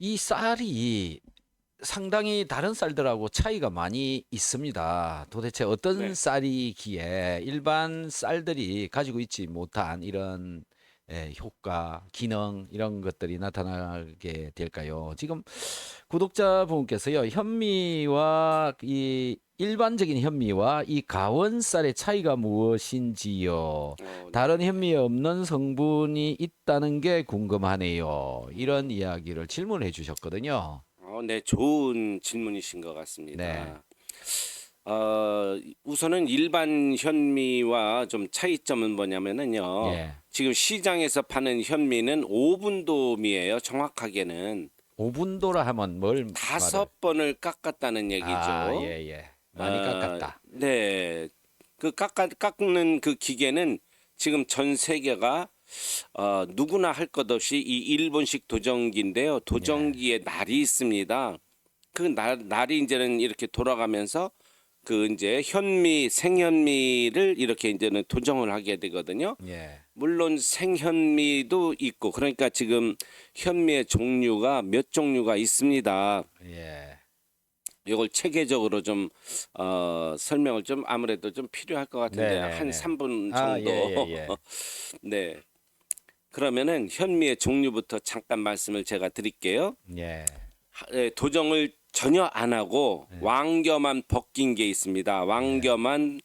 이 쌀이 상당히 다른 쌀들하고 차이가 많이 있습니다. 도대체 어떤 네. 쌀이기에 일반 쌀들이 가지고 있지 못한 이런 효과, 기능 이런 것들이 나타나게 될까요? 지금 구독자분께서요, 현미와 이 일반적인 현미와 이 가원 쌀의 차이가 무엇인지요? 다른 네. 현미에 없는 성분이 있다는 게 궁금하네요. 이런 이야기를 질문해 주셨거든요. 네, 좋은 질문이신 것 네. 같습니다. 우선은 일반 현미와 좀 차이점은 뭐냐면은요. 예. 지금 시장에서 파는 현미는 오분도미예요. 정확하게는 5분도라 하면 뭘 말을? 5번을 깎았다는 아, 얘기죠. 예, 예. 많이 깎았다. 네. 그 깎는 그 기계는 지금 전 세계가 누구나 할 것 없이 이 일본식 도정기인데요. 예. 도정기에 날이 있습니다. 그 날이 이제는 이렇게 돌아가면서 그 이제 생현미를 이렇게 이제는 도정을 하게 되거든요. 예. 물론 생현미도 있고 그러니까 지금 현미의 종류가 몇 종류가 있습니다. 예. 이걸 체계적으로 좀 설명을 좀 아무래도 좀 필요할 것 같은데 네, 네, 한 네. 3분 아, 예, 정도. 예, 예. 네. 그러면은 현미의 종류부터 잠깐 말씀을 제가 드릴게요. 예. 도정을 전혀 안 하고 예. 왕겨만 벗긴 게 있습니다. 예. 왕겨만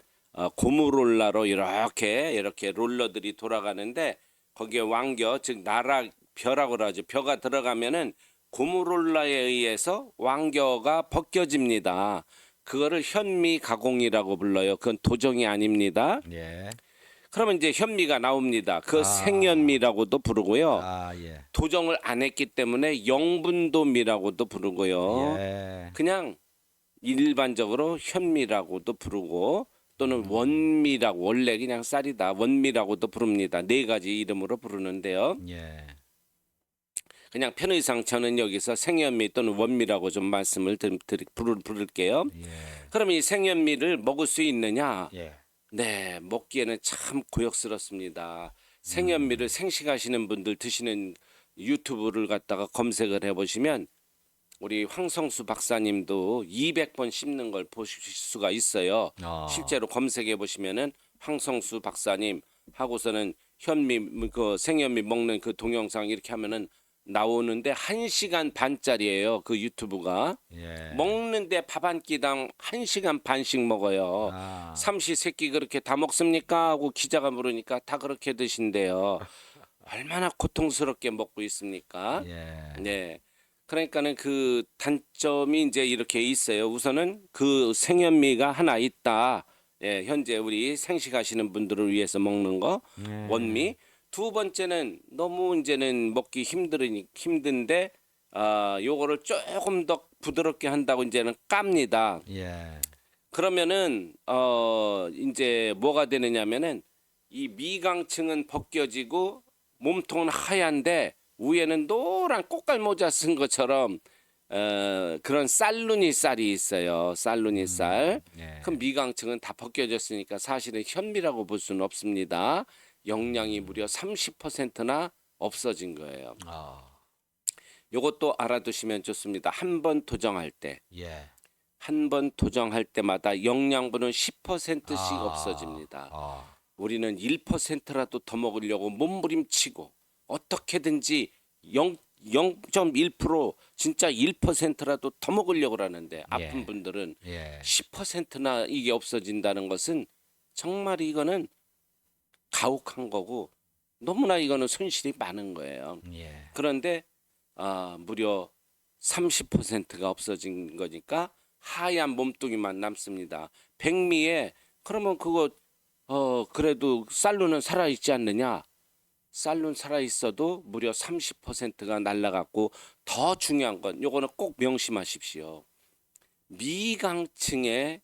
고무롤러로 이렇게 롤러들이 돌아가는데 거기에 왕겨 즉 나락 벼라고 그러죠. 벼가 들어가면은 고무롤러에 의해서 왕겨가 벗겨집니다. 그거를 현미 가공이라고 불러요. 그건 도정이 아닙니다. 예. 그러면 이제 현미가 나옵니다. 그 아. 생현미라고도 부르고요. 아, 예. 도정을 안 했기 때문에 영분도미라고도 부르고요. 예. 그냥 일반적으로 현미라고도 부르고 또는 음. 원미라고 원래 그냥 쌀이다 원미라고도 부릅니다. 네 가지 이름으로 부르는데요. 예. 그냥 편의상 저는 여기서 생현미 또는 원미라고 좀 말씀을 부를게요. 예. 그럼 이 생현미를 먹을 수 있느냐? 예. 네, 먹기에는 참 고역스럽습니다. 생현미를 음. 생식하시는 분들 드시는 유튜브를 갖다가 검색을 해보시면 우리 황성수 박사님도 200번 씹는 걸 보실 수가 있어요. 어. 실제로 검색해 보시면은 황성수 박사님 하고서는 현미 그 생현미 먹는 그 동영상 이렇게 하면은 나오는데 1시간 반짜리예요. 그 유튜브가. 예. 먹는데 밥 한 끼당 1시간 반씩 먹어요. 아. 삼시세끼 그렇게 다 먹습니까? 하고 기자가 물으니까 다 그렇게 드신대요. 얼마나 고통스럽게 먹고 있습니까? 예. 네. 그러니까는 그 단점이 이제 이렇게 있어요. 우선은 그 생현미가 하나 있다. 예, 현재 우리 생식하시는 분들을 위해서 먹는 거 예. 원미. 두 번째는 너무 이제는 먹기 힘든데 요거를 조금 더 부드럽게 한다고 이제는 깝니다. 예. 그러면은 이제 뭐가 되느냐면은 이 미강층은 벗겨지고 몸통은 하얀데 위에는 노란 꽃갈 모자 쓴 것처럼 그런 쌀루니 쌀이 있어요. 쌀루니 쌀. 그럼 예. 미강층은 다 벗겨졌으니까 사실은 현미라고 볼 수는 없습니다. 영양이 음. 무려 30%나 없어진 거예요. 아. 요것도 알아두시면 좋습니다. 한 번 도정할 때. 예. 한 번 도정할 때마다 영양분은 10%씩 아. 없어집니다. 아. 우리는 1%라도 더 먹으려고 몸부림치고 어떻게든지 0.1% 진짜 1%라도 더 먹으려고 하는데 아픈 예. 분들은 예. 10%나 이게 없어진다는 것은 정말 이거는 가혹한 거고 너무나 이거는 손실이 많은 거예요. 예. 그런데 무려 30%가 없어진 거니까 하얀 몸뚱이만 남습니다. 백미에 그러면 그거 그래도 쌀로는 살아 있지 않느냐? 쌀로는 살아 있어도 무려 30%가 날라갔고 더 중요한 건 요거는 꼭 명심하십시오. 미강층에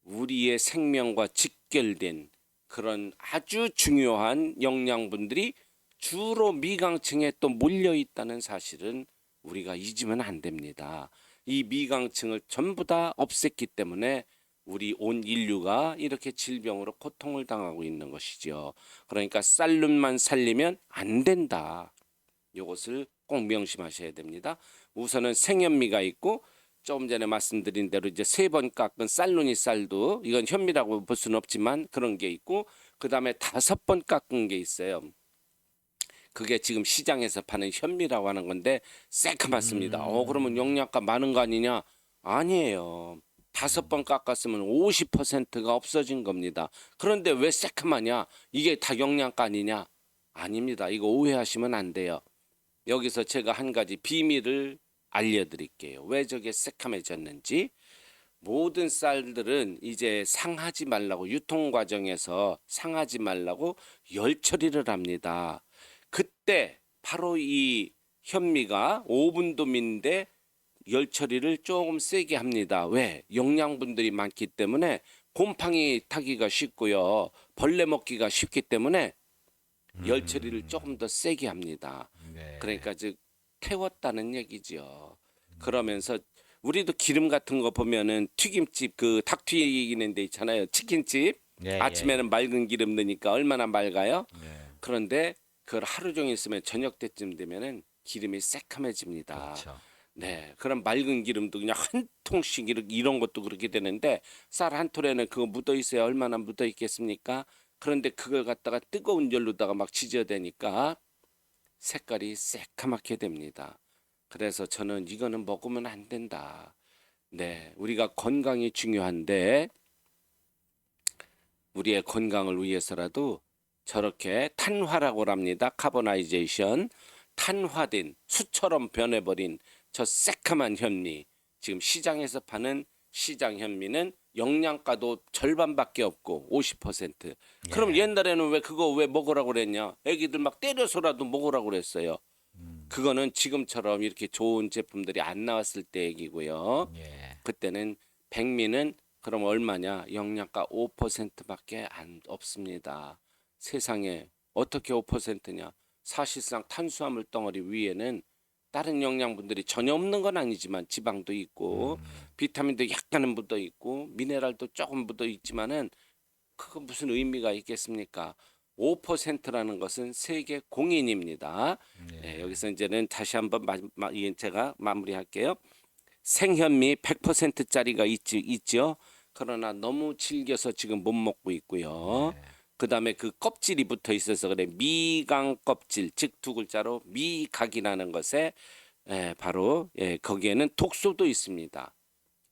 우리의 생명과 직결된 그런 아주 중요한 영양분들이 주로 미강층에 또 몰려 있다는 사실은 우리가 잊으면 안 됩니다. 이 미강층을 전부 다 없앴기 때문에 우리 온 인류가 이렇게 질병으로 고통을 당하고 있는 것이죠. 그러니까 쌀lun만 살리면 안 된다. 이것을 꼭 명심하셔야 됩니다. 우선은 생현미가 있고 조금 전에 말씀드린 대로 이제 3번 깎은 쌀눈이 쌀도 이건 현미라고 볼 수는 없지만 그런 게 있고 그다음에 5번 깎은 게 있어요. 그게 지금 시장에서 파는 현미라고 하는 건데 새카맣습니다. 그러면 영양가 많은 거 아니냐? 아니에요. 5번 깎았으면 50%가 없어진 겁니다. 그런데 왜 새카마냐? 이게 다 영양가 아니냐? 아닙니다. 이거 오해하시면 안 돼요. 여기서 제가 한 가지 비밀을 알려드릴게요. 왜 저게 새카매졌는지. 모든 쌀들은 이제 상하지 말라고 유통 과정에서 상하지 말라고 열 처리를 합니다. 그때 바로 이 현미가 5분도미인데 열 처리를 조금 세게 합니다. 왜? 영양분들이 많기 때문에 곰팡이 타기가 쉽고요. 벌레 먹기가 쉽기 때문에 열 처리를 조금 더 세게 합니다. 네. 그러니까 즉 태웠다는 얘기죠. 그러면서 우리도 기름 같은 거 보면은 튀김집 그 닭 튀기는 데 있잖아요. 치킨집. 예, 아침에는 맑은 기름 넣으니까 얼마나 맑아요? 예. 그런데 그걸 하루 종일 있으면 저녁 때쯤 되면은 기름이 새카매집니다. 그렇죠. 네, 그런 맑은 기름도 그냥 한 통씩 이런 것도 그렇게 되는데 쌀 한 톨에는 그거 묻어 있어야 얼마나 묻어 있겠습니까? 그런데 그걸 갖다가 뜨거운 열로다가 막 지져대니까 색깔이 새카맣게 됩니다. 그래서 저는 이거는 먹으면 안 된다. 네, 우리가 건강이 중요한데 우리의 건강을 위해서라도 저렇게 탄화라고 합니다. 카보나이제이션. 탄화된 수처럼 변해버린 저 새카만 현미. 지금 시장에서 파는 시장 현미는 영양가도 절반밖에 없고 50%. 그럼 옛날에는 왜 그거 왜 먹으라고 그랬냐? 애기들 막 때려서라도 먹으라고 그랬어요. 그거는 지금처럼 이렇게 좋은 제품들이 안 나왔을 때 얘기고요. 예. 그때는 백미는 그럼 얼마냐? 영양가 5%밖에 안 없습니다. 세상에 어떻게 5%냐? 사실상 탄수화물 덩어리 위에는 다른 영양분들이 전혀 없는 건 아니지만 지방도 있고 비타민도 약간은 묻어 있고 미네랄도 조금 묻어 있지만은 그거 무슨 의미가 있겠습니까? 5%라는 것은 세계 공인입니다. 네, 여기서 이제는 다시 한번 제가 마무리할게요. 생현미 100%짜리가 있죠. 그러나 너무 질겨서 지금 못 먹고 있고요. 그다음에 그 껍질이 붙어 있어서 그래 미강 껍질 즉 두 글자로 미각이라는 것에 바로 거기에는 독소도 있습니다.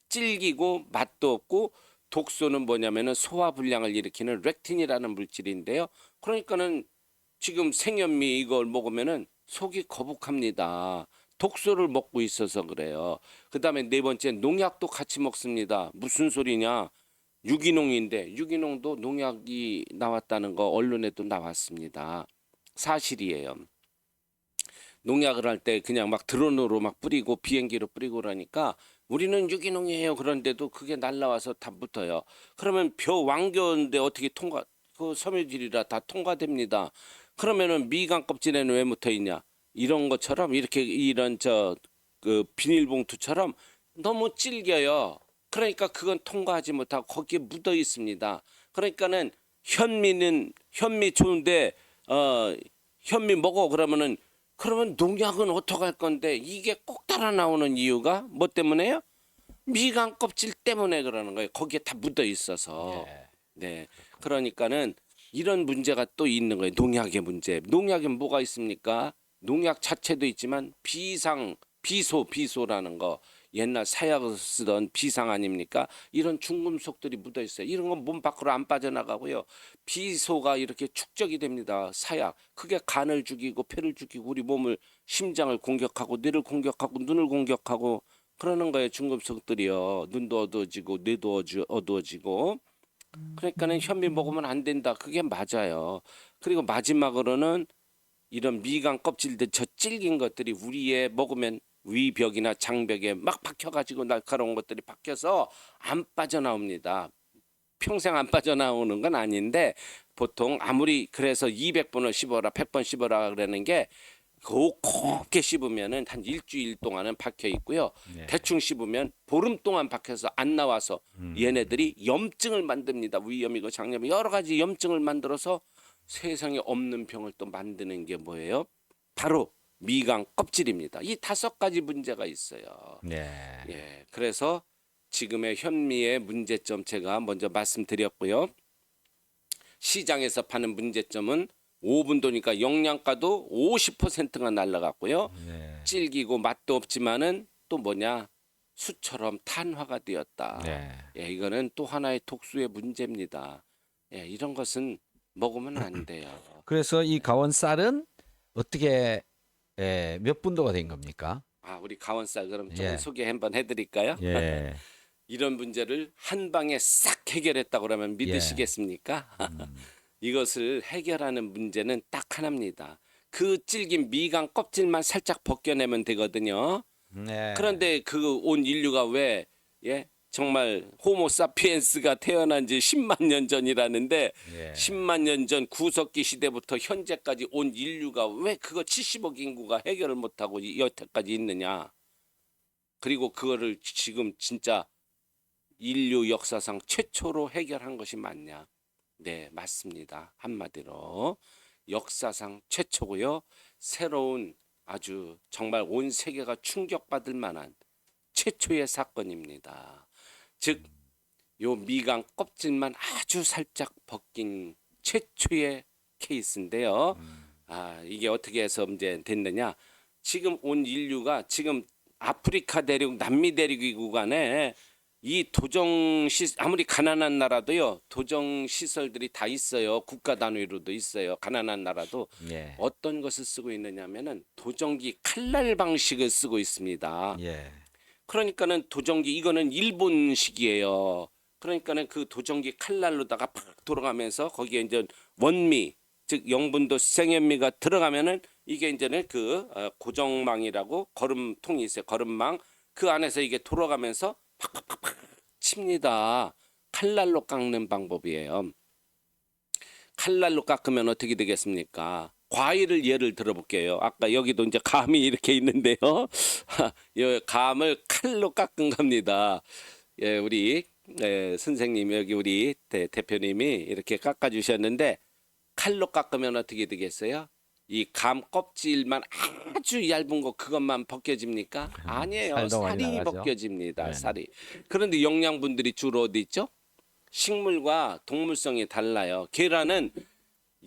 질기고 맛도 없고 독소는 뭐냐면은 소화 불량을 일으키는 렉틴이라는 물질인데요. 그러니까는 지금 생현미 이걸 먹으면은 속이 거북합니다. 독소를 먹고 있어서 그래요. 그다음에 네 번째 농약도 같이 먹습니다. 무슨 소리냐? 유기농인데 유기농도 농약이 나왔다는 거 언론에도 나왔습니다. 사실이에요. 농약을 할 때 그냥 막 드론으로 막 뿌리고 비행기로 뿌리고 그러니까 우리는 유기농이에요. 그런데도 그게 날라와서 다 붙어요. 그러면 벼 왕겨인데 어떻게 그 섬유질이라 다 통과됩니다. 그러면은 미강 껍질에는 왜 묻어 있냐? 이런 것처럼 이렇게 이런 그 비닐봉투처럼 너무 질겨요. 그러니까 그건 통과하지 못하고 거기에 묻어 있습니다. 그러니까는 현미 좋은데 현미 먹어 그러면 농약은 어떡할 건데 이게 꼭 따라 나오는 이유가 뭐 때문에요? 미강 껍질 때문에 그러는 거예요. 거기에 다 묻어 있어서. 네. 그러니까는 이런 문제가 또 있는 거예요. 농약의 문제. 농약에 뭐가 있습니까? 농약 자체도 있지만 비소라는 거. 옛날 사약을 쓰던 비상 아닙니까? 이런 중금속들이 묻어 있어요. 이런 건 몸 밖으로 안 빠져나가고요. 비소가 이렇게 축적이 됩니다. 사약. 그게 간을 죽이고 폐를 죽이고 우리 몸을 심장을 공격하고 뇌를 공격하고 눈을 공격하고 그러는 거예요. 중금속들이요. 눈도 어두워지고 뇌도 어두워지고. 그러니까는 현미 먹으면 안 된다. 그게 맞아요. 그리고 마지막으로는 이런 미강 껍질들 저 질긴 것들이 우리의 먹으면 위벽이나 장벽에 막 박혀가지고 날카로운 것들이 박혀서 안 빠져나옵니다. 평생 안 빠져나오는 건 아닌데 보통 아무리 그래서 200번을 씹어라 100번 씹어라 그러는 게 곱게 씹으면은 한 일주일 동안은 박혀 있고요. 대충 씹으면 보름 동안 박혀서 안 나와서 얘네들이 염증을 만듭니다. 위염이고 장염이 여러 가지 염증을 만들어서 세상에 없는 병을 또 만드는 게 뭐예요? 바로 미강 껍질입니다. 이 5가지 문제가 있어요. 네. 예, 그래서 지금의 현미의 문제점 제가 먼저 말씀드렸고요. 시장에서 파는 문제점은 5분도니까 영양가도 50%가 날라갔고요. 네. 질기고 맛도 없지만은 또 뭐냐? 수처럼 탄화가 되었다. 네. 예, 이거는 또 하나의 독수의 문제입니다. 예, 이런 것은 먹으면 안 돼요. 그래서 이 가원 쌀은 어떻게 몇 분도가 된 겁니까? 아, 우리 가원쌀 그럼 조금 예. 소개 한번 해드릴까요? 예. 이런 문제를 한 방에 싹 해결했다 그러면 믿으시겠습니까? 이것을 해결하는 문제는 딱 하나입니다. 그 질긴 미강 껍질만 살짝 벗겨내면 되거든요. 네. 그런데 그 온 인류가 왜 예? 정말 호모사피엔스가 태어난 지 10만 년 전이라는데 예. 10만 년 전 구석기 시대부터 현재까지 온 인류가 왜 그거 70억 인구가 해결을 못하고 여태까지 있느냐. 그리고 그거를 지금 진짜 인류 역사상 최초로 해결한 것이 맞냐. 네, 맞습니다. 한마디로 역사상 최초고요. 새로운 아주 정말 온 세계가 충격받을 만한 최초의 사건입니다. 즉, 요 미강 껍질만 아주 살짝 벗긴 최초의 케이스인데요. 아, 이게 어떻게 해서 이제 됐느냐? 지금 온 인류가 지금 아프리카 대륙, 남미 대륙 구간에 이 도정 아무리 가난한 나라도요. 도정 시설들이 다 있어요. 국가 단위로도 있어요. 가난한 나라도 예. 어떤 것을 쓰고 있느냐면은 도정기 칼날 방식을 쓰고 있습니다. 예. 그러니까는 도정기 이거는 일본식이에요. 그러니까는 그 도정기 칼날로다가 팍 돌아가면서 거기에 이제 원미 즉 영분도 생현미가 들어가면은 이게 이제는 그 고정망이라고 거름통이 있어요. 거름망 그 안에서 이게 돌아가면서 팍팍팍팍 칩니다. 칼날로 깎는 방법이에요. 칼날로 깎으면 어떻게 되겠습니까? 과일을 예를 들어볼게요. 아까 여기도 이제 감이 이렇게 있는데요. 이 감을 칼로 깎은 겁니다. 예, 우리 선생님 여기 우리 대표님이 이렇게 깎아주셨는데 칼로 깎으면 어떻게 되겠어요? 이 감 껍질만 아주 얇은 거 그것만 벗겨집니까? 아니에요. 살도 많이 살이 나가죠. 벗겨집니다. 네. 살이. 그런데 영양분들이 주로 어디 있죠? 식물과 동물성이 달라요. 계란은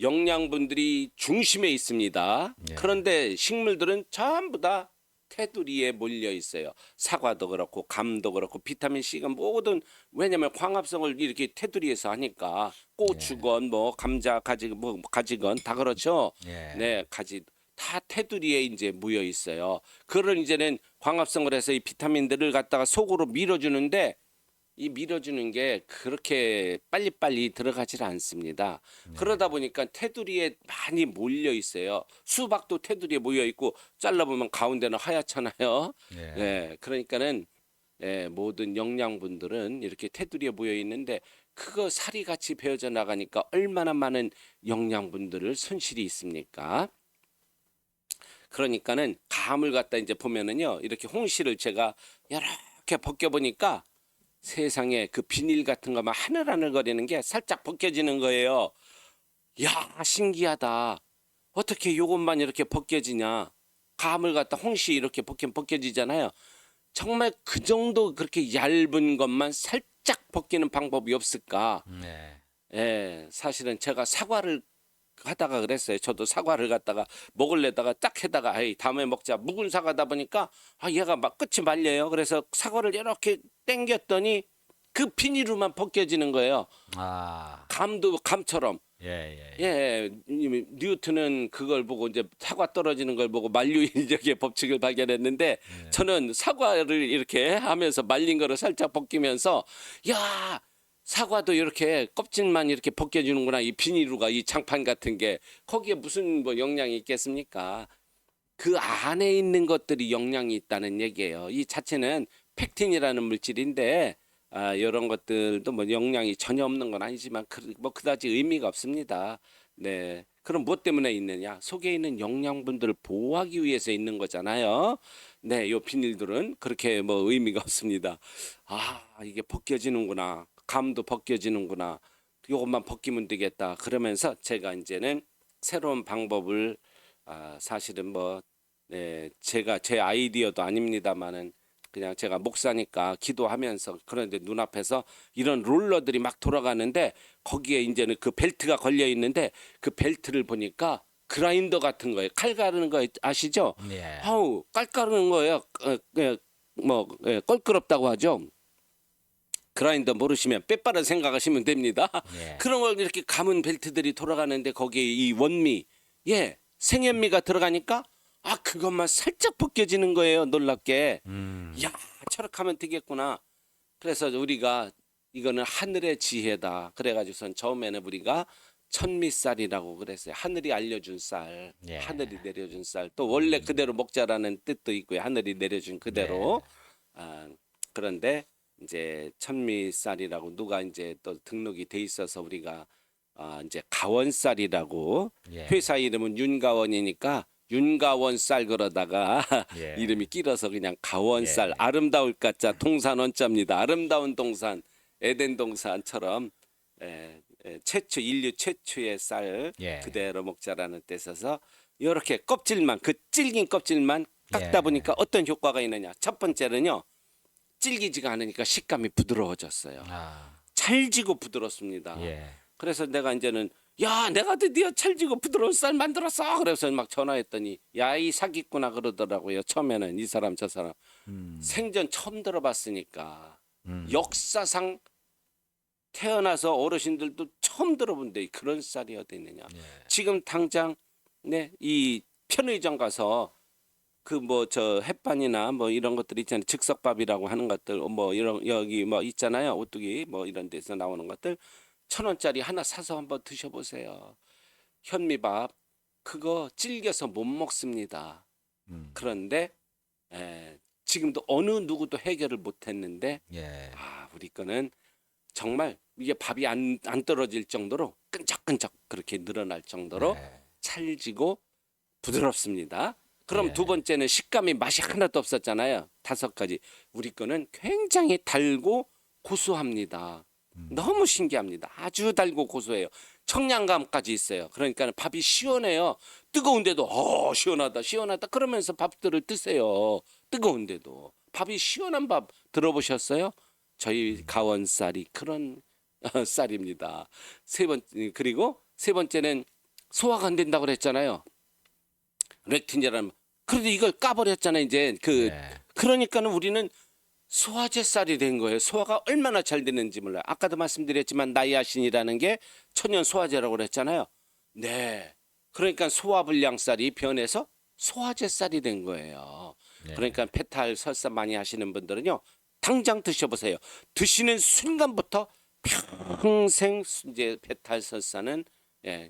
영양분들이 중심에 있습니다. 예. 그런데 식물들은 전부 다 테두리에 몰려 있어요. 사과도 그렇고 감도 그렇고 비타민 C가 모든 왜냐면 광합성을 이렇게 테두리에서 하니까 고추건 뭐 감자 가지 뭐 가지건 다 그렇죠. 예. 네, 가지 다 테두리에 이제 모여 있어요. 그런 이제는 광합성을 해서 이 비타민들을 갖다가 속으로 밀어주는데 이 밀어주는 게 그렇게 빨리빨리 들어가질 않습니다. 그러다 보니까 테두리에 많이 몰려 있어요. 수박도 테두리에 모여 있고 잘라보면 가운데는 하얗잖아요. 예. 네, 그러니까는 모든 영양분들은 이렇게 테두리에 모여 있는데 그거 살이 같이 베어져 나가니까 얼마나 많은 영양분들을 손실이 있습니까? 그러니까는 감을 갖다 이제 보면은요 이렇게 홍시를 제가 이렇게 벗겨 보니까 세상에 그 비닐 같은 거만 하늘하늘거리는 게 살짝 벗겨지는 거예요. 야, 신기하다. 어떻게 요것만 이렇게 벗겨지냐. 감을 갖다 홍시 이렇게 벗겨지잖아요. 정말 그 정도 그렇게 얇은 것만 살짝 벗기는 방법이 없을까? 네. 예, 사실은 제가 사과를 하다가 그랬어요. 저도 사과를 갖다가 먹을래다가 딱 해다가 에이 다음에 먹자. 묵은 사과다 보니까 아 얘가 막 끝이 말려요. 그래서 사과를 이렇게 당겼더니 그 비닐로만 벗겨지는 거예요. 아. 감도 감처럼. 예. 예, 뉴턴은 그걸 보고 이제 사과 떨어지는 걸 보고 만류인력의 법칙을 발견했는데 저는 사과를 이렇게 하면서 말린 거를 살짝 벗기면서 야 사과도 이렇게 껍질만 이렇게 벗겨주는구나. 이 비닐루가 이 장판 같은 게 거기에 무슨 뭐 영양이 있겠습니까? 그 안에 있는 것들이 영양이 있다는 얘기예요. 이 자체는 펙틴이라는 물질인데 이런 것들도 뭐 영양이 전혀 없는 건 아니지만 뭐 그다지 의미가 없습니다. 네. 그럼 무엇 때문에 있느냐? 속에 있는 영양분들을 보호하기 위해서 있는 거잖아요. 네, 요 비닐들은 그렇게 뭐 의미가 없습니다. 아, 이게 벗겨지는구나. 감도 벗겨지는구나. 요것만 벗기면 되겠다. 그러면서 제가 이제는 새로운 방법을 사실은 뭐 네, 제가 제 아이디어도 아닙니다만은 그냥 제가 목사니까 기도하면서 그런데 눈앞에서 이런 롤러들이 막 돌아가는데 거기에 이제는 그 벨트가 걸려 있는데 그 벨트를 보니까 그라인더 같은 거예요. 칼 가르는 거 아시죠? 예. 아우 깔 가르는 거예요. 껄끄럽다고 하죠. 그라인더 모르시면 빼빠라 생각하시면 됩니다. 예. 그런 걸 이렇게 감은 벨트들이 돌아가는데 거기에 이 원미, 예, 생연미가 들어가니까 아 그것만 살짝 벗겨지는 거예요. 놀랍게. 야, 저렇게 하면 되겠구나. 그래서 우리가 이거는 하늘의 지혜다. 그래가지고선 처음에는 우리가 천미쌀이라고 그랬어요. 하늘이 알려준 쌀, 예. 하늘이 내려준 쌀. 또 원래 그대로 먹자라는 뜻도 있고요. 하늘이 내려준 그대로. 아, 그런데 이제 천미쌀이라고 누가 이제 또 등록이 돼 있어서 우리가 이제 가원쌀이라고 예. 회사 이름은 윤가원이니까 윤가원 쌀 그러다가 예. 이름이 끼러서 그냥 가원쌀 예. 아름다울 가짜 동산 원자입니다. 아름다운 동산 에덴 동산처럼 최초 인류 최초의 쌀 예. 그대로 먹자라는 뜻에서 이렇게 껍질만 그 질긴 껍질만 깎다 예. 보니까 어떤 효과가 있느냐. 첫 번째는요. 질기지가 않으니까 식감이 부드러워졌어요. 아. 찰지고 부드럽습니다. 예. 그래서 내가 이제는 야 내가 드디어 찰지고 부드러운 쌀 만들었어. 그래서 막 전화했더니 야 이 사기꾼아 그러더라고요. 처음에는 이 사람 저 사람 생전 처음 들어봤으니까 역사상 태어나서 어르신들도 처음 들어본데 그런 쌀이 어디 있느냐. 예. 지금 당장 이 편의점 가서 그 뭐 저 햇반이나 뭐 이런 것들 있잖아요. 즉석밥이라고 하는 것들 뭐 이런 여기 뭐 있잖아요. 오뚜기 뭐 이런 데서 나오는 것들 1,000원짜리 하나 사서 한번 드셔보세요. 현미밥 그거 질겨서 못 먹습니다. 그런데 지금도 어느 누구도 해결을 못했는데 예. 우리 거는 정말 이게 밥이 안 떨어질 정도로 끈적끈적 그렇게 늘어날 정도로 예. 찰지고 부드럽습니다. 그럼 예. 두 번째는 식감이 맛이 하나도 없었잖아요. 5가지. 우리 거는 굉장히 달고 고소합니다. 너무 신기합니다. 아주 달고 고소해요. 청량감까지 있어요. 그러니까 밥이 시원해요. 뜨거운데도 시원하다 시원하다 그러면서 밥들을 드세요. 뜨거운데도 밥이 시원한 밥 들어보셨어요? 저희 가원쌀이 그런 쌀입니다. 그리고 세 번째는 소화가 안 된다고 그랬잖아요. 렉틴이라는 그런데 이걸 까버렸잖아요. 이제 예. 그러니까는 우리는 소화제 쌀이 된 거예요. 소화가 얼마나 잘 되는지 몰라요. 아까도 말씀드렸지만 나이아신이라는 게 천연 소화제라고 그랬잖아요. 네. 그러니까 소화불량 쌀이 변해서 소화제 쌀이 된 거예요. 네. 그러니까 페탈 설사 많이 하시는 분들은요. 당장 드셔보세요. 드시는 순간부터 평생 이제 페탈 설사는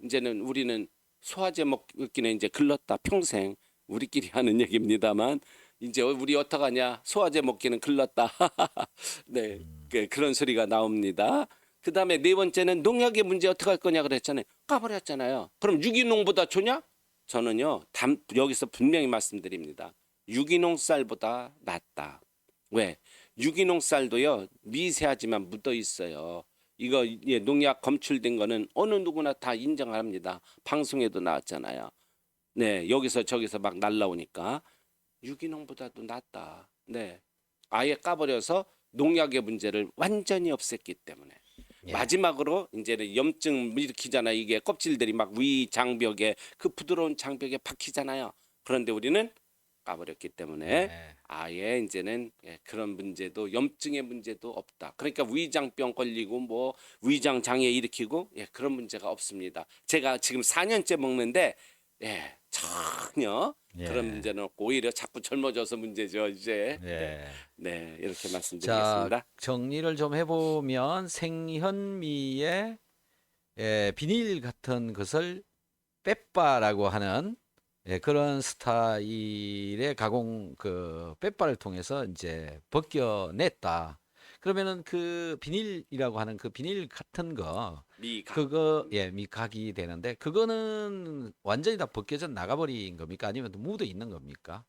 이제는 우리는 소화제 먹기는 이제 글렀다 평생 우리끼리 하는 얘기입니다만 이제 우리 어떡하냐 소화제 먹기는 글렀다. 네 그런 소리가 나옵니다. 그다음에 네 번째는 농약의 문제 어떻게 할 거냐 그랬잖아요. 까버렸잖아요. 그럼 유기농보다 좋냐? 저는요 여기서 분명히 말씀드립니다. 유기농 쌀보다 낫다. 왜? 유기농 쌀도요 미세하지만 묻어 있어요. 이거 농약 검출된 거는 어느 누구나 다 인정합니다. 방송에도 나왔잖아요. 네, 여기서 저기서 막 날라오니까 유기농보다도 낫다. 네, 아예 까버려서 농약의 문제를 완전히 없앴기 때문에 예. 마지막으로 이제는 염증 일으키잖아요. 이게 껍질들이 막 위 장벽에 그 부드러운 장벽에 박히잖아요. 그런데 우리는 까버렸기 때문에 예. 아예 이제는 그런 문제도 염증의 문제도 없다. 그러니까 위장병 걸리고 뭐 위장 장애 일으키고 그런 문제가 없습니다. 제가 지금 4년째 먹는데 전혀 예. 그런 문제는 없고 오히려 자꾸 젊어져서 문제죠 이제. 예. 네 이렇게 자, 말씀드리겠습니다. 정리를 좀 해보면 생현미의 비닐 같은 것을 빼빠라고 하는 그런 스타일의 가공 그 빼빠를 통해서 이제 벗겨냈다. 그러면은 그 비닐이라고 하는 그 비닐 같은 거 미각. 그거 미각이 되는데 그거는 완전히 다 벗겨져 나가버린 겁니까? 아니면 또 묻어 있는 겁니까?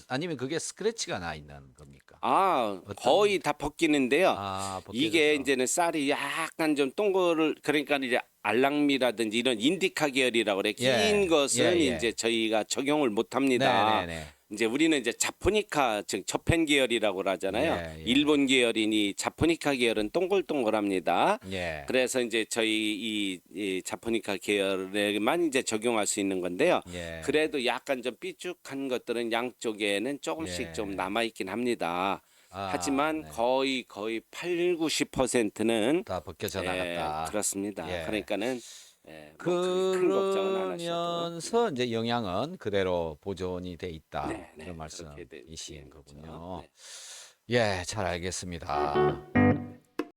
아니면 그게 스크래치가 나 있는 겁니까? 아, 어떤- 거의 다 벗기는데요. 아, 이게 벗겨져서. 이제는 쌀이 약간 좀 동글 그러니까 이제 알랑미라든지 이런 인디카 계열이라고 그래. 긴 예, 것은 예, 예. 이제 저희가 적용을 못 합니다. 네네네. 이제 우리는 이제 자포니카 즉 저펜 계열이라고 하잖아요. 예, 예. 일본 계열이니 자포니카 계열은 동글동글합니다. 예. 그래서 이제 저희 이 자포니카 계열에만 이제 적용할 수 있는 건데요. 예. 그래도 약간 좀 삐죽한 것들은 양쪽에는 조금씩 예. 좀 남아 있긴 합니다. 아, 하지만 네. 거의 8, 90%는 다 벗겨져 나갔다. 그렇습니다. 예. 그러니까는 뭐 그렇게 큰 걱정은 안 하셔도 그러면서 이제 영양은 그대로 보존이 돼 있다. 네, 네, 이런 그렇게 말씀이신 되는 거죠. 거군요. 네. 예, 잘 알겠습니다.